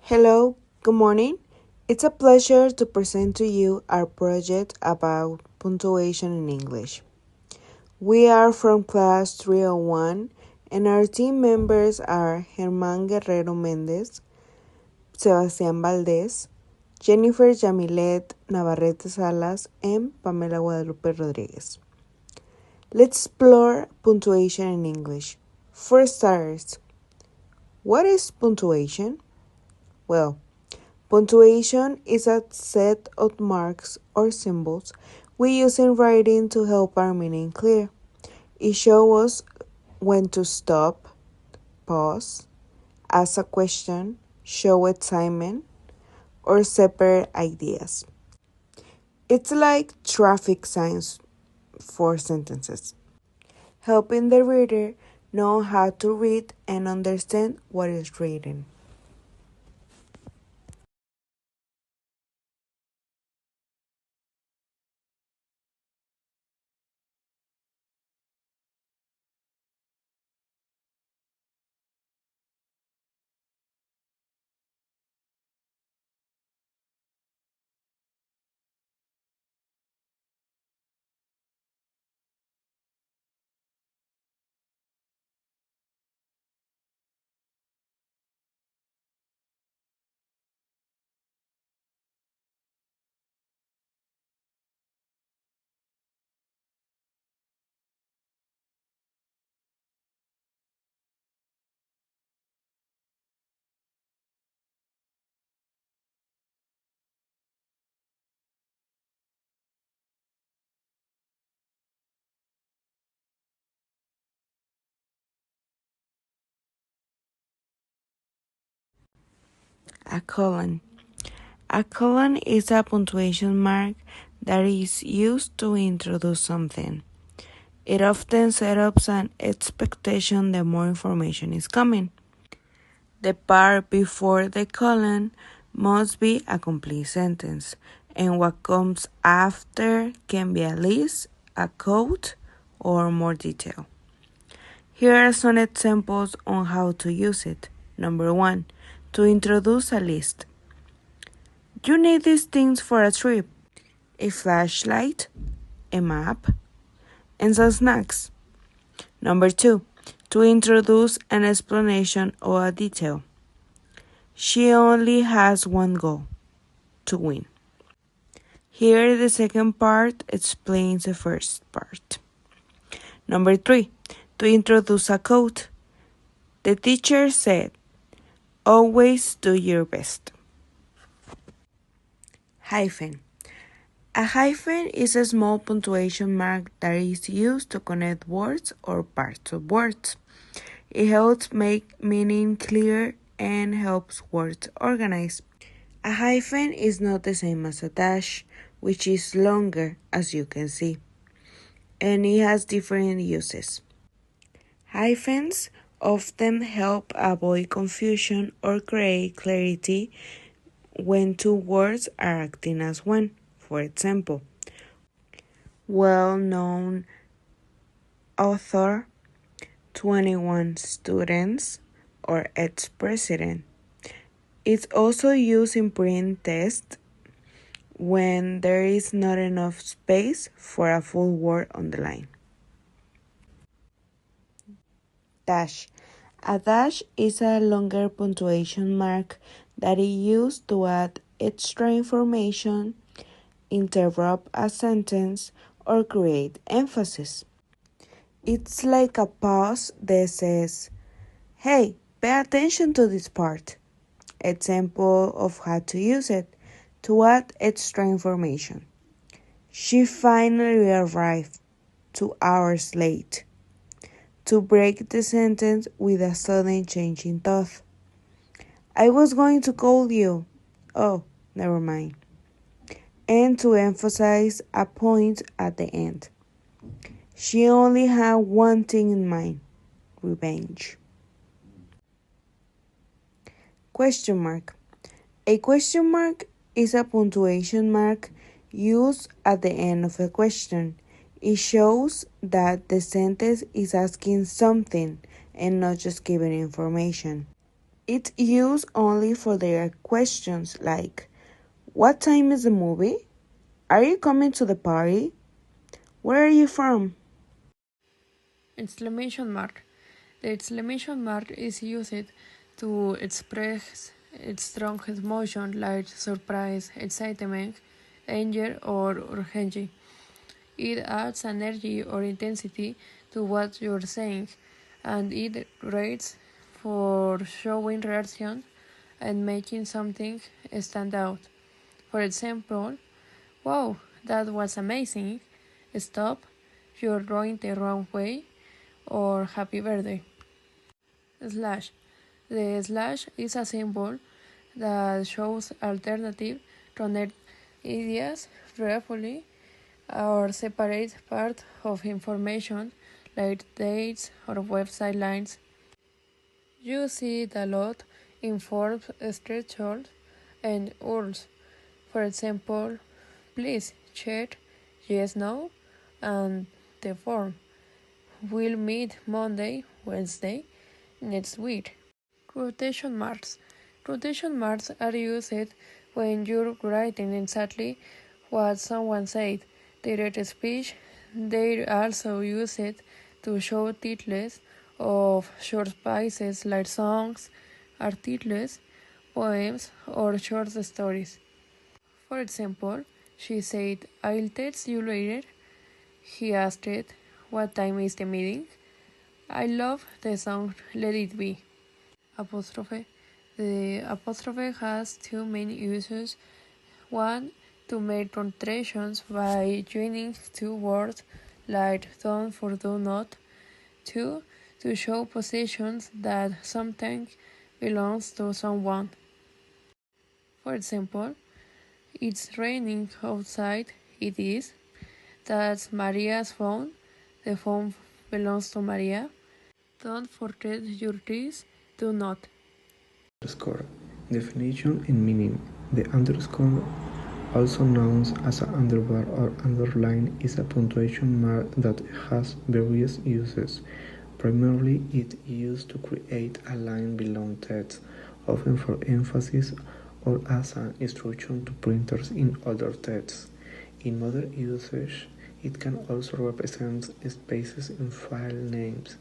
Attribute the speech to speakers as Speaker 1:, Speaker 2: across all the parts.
Speaker 1: Hello, good morning. It's a pleasure to present to you our project about punctuation in English. We are from class 301 and our team members are Germán Guerrero Méndez, Sebastián Valdés, Jennifer Yamilet Navarrete Salas, and Pamela Guadalupe Rodriguez. Let's explore punctuation in English. For starters, what is punctuation? Well, punctuation is a set of marks or symbols we use in writing to help our meaning clear. It shows us when to stop, pause, ask a question, show excitement, or separate ideas. It's like traffic signs for sentences, helping the reader know how to read and understand what is written. A colon. A colon is a punctuation mark that is used to introduce something. It often sets up an expectation that more information is coming. The part before the colon must be a complete sentence, and what comes after can be a list, a quote, or more detail. Here are some examples on how to use it. Number 1. To introduce a list. You need these things for a trip: a flashlight, a map, and some snacks. Number 2. To introduce an explanation or a detail. She only has one goal: to win. Here, the second part explains the first part. Number 3. To introduce a quote. The teacher said, "Always do your best." Hyphen. A hyphen is a small punctuation mark that is used to connect words or parts of words. It helps make meaning clear and helps words organize. A hyphen is not the same as a dash, which is longer, as you can see, and it has different uses. Hyphens often help avoid confusion or create clarity when two words are acting as one. For example, well-known author, 21 students, or ex-president. It's also used in print text when there is not enough space for a full word on the line. Dash. A dash is a longer punctuation mark that is used to add extra information, interrupt a sentence, or create emphasis. It's like a pause that says, "Hey, pay attention to this part." Example of how to use it: to add extra information. She finally arrived 2 hours late. To break the sentence with a sudden change in thought. I was going to call you. Oh, never mind. And to emphasize a point at the end. She only had one thing in mind: revenge. Question mark. A question mark is a punctuation mark used at the end of a question. It shows that the sentence is asking something and not just giving information. It's used only for direct questions like, what time is the movie? Are you coming to the party? Where are you from?
Speaker 2: Exclamation mark. The exclamation mark is used to express strong emotion like surprise, excitement, anger, or urgency. It adds energy or intensity to what you're saying, and it rates for showing reaction and making something stand out. For example, wow, that was amazing. Stop, you're going the wrong way, or happy birthday. Slash. The slash is a symbol that shows alternative connect ideas briefly or separate part of information like dates or website lines. You see it a lot in forms, structures, and URLs. For example, please check yes, no, and the form. We'll meet Monday, Wednesday, next week. Quotation marks. Quotation marks are used when you're writing exactly what someone said. Direct speech. They're also used to show titles of short pieces like songs, articles, poems, or short stories. For example, she said, I'll text you later. He asked, what time is the meeting? I love the song Let It Be. Apostrophe. The apostrophe has two main uses. One, to make contractions by joining two words like don't for do not. Two, to show possessions that something belongs to someone. For example, it's raining outside. It is. That's Maria's phone. The phone belongs to Maria. Don't forget your keys. Do not.
Speaker 3: Underscore. Definition and meaning. The underscore, also known as an underbar or underline, is a punctuation mark that has various uses. Primarily, it is used to create a line below text, often for emphasis or as an instruction to printers in older texts. In modern usage, it can also represent spaces in file names,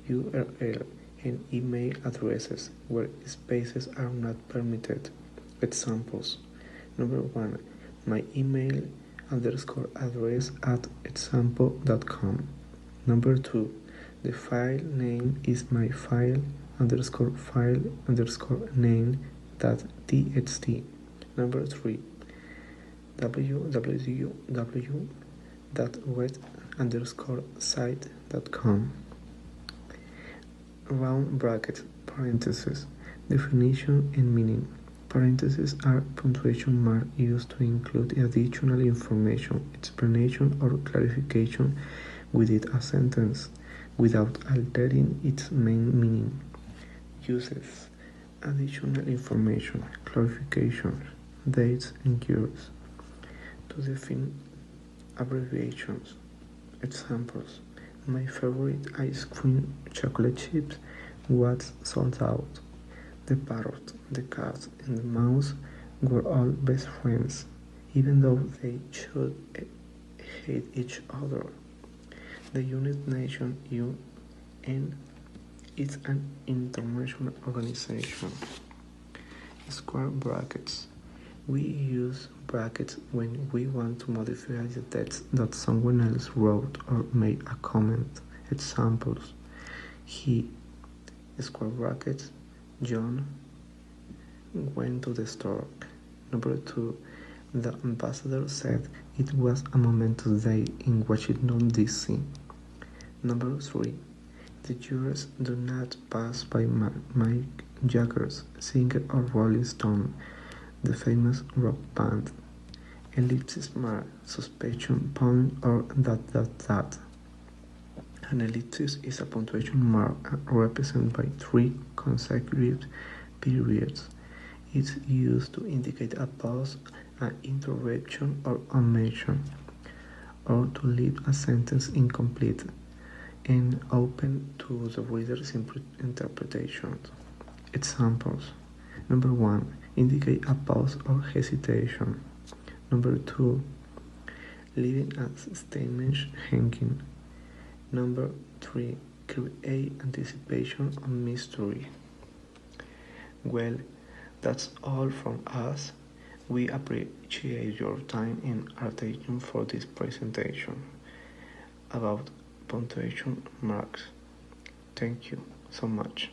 Speaker 3: URL, and email addresses where spaces are not permitted. Examples. Number 1. My email underscore address at example.com. Number 2. The file name is my file underscore name dot txt. Number 3. www.web_site.com. Round bracket, parentheses. Definition and meaning. Parentheses are punctuation marks used to include additional information, explanation, or clarification within a sentence without altering its main meaning. Uses: additional information, clarifications, dates, and years. To define abbreviations. Examples: my favorite ice cream, chocolate chips, was sold out. The parrot, the cat, and the mouse were all best friends, even though they should hate each other. The United Nations (UN) is an international organization. Square brackets. We use brackets when we want to modify the text that someone else wrote or made a comment. Examples: he, square brackets, John, went to the store. Number 2. The ambassador said it was a momentous day in Washington, D.C. Number 3. The jurors do not pass by Mike Jagger's singer or Rolling Stone, the famous rock band. Ellipsis mark, suspension point, or ... An ellipsis is a punctuation mark represented by 3 consecutive periods. It's used to indicate a pause, an interruption, or omission, or to leave a sentence incomplete and open to the reader's interpretation. Examples. Number 1. Indicate a pause or hesitation. Number 2. Leaving a statement hanging. Number 3. Create anticipation and mystery. Well, that's all from us. We appreciate your time and attention for this presentation about punctuation marks. Thank you so much.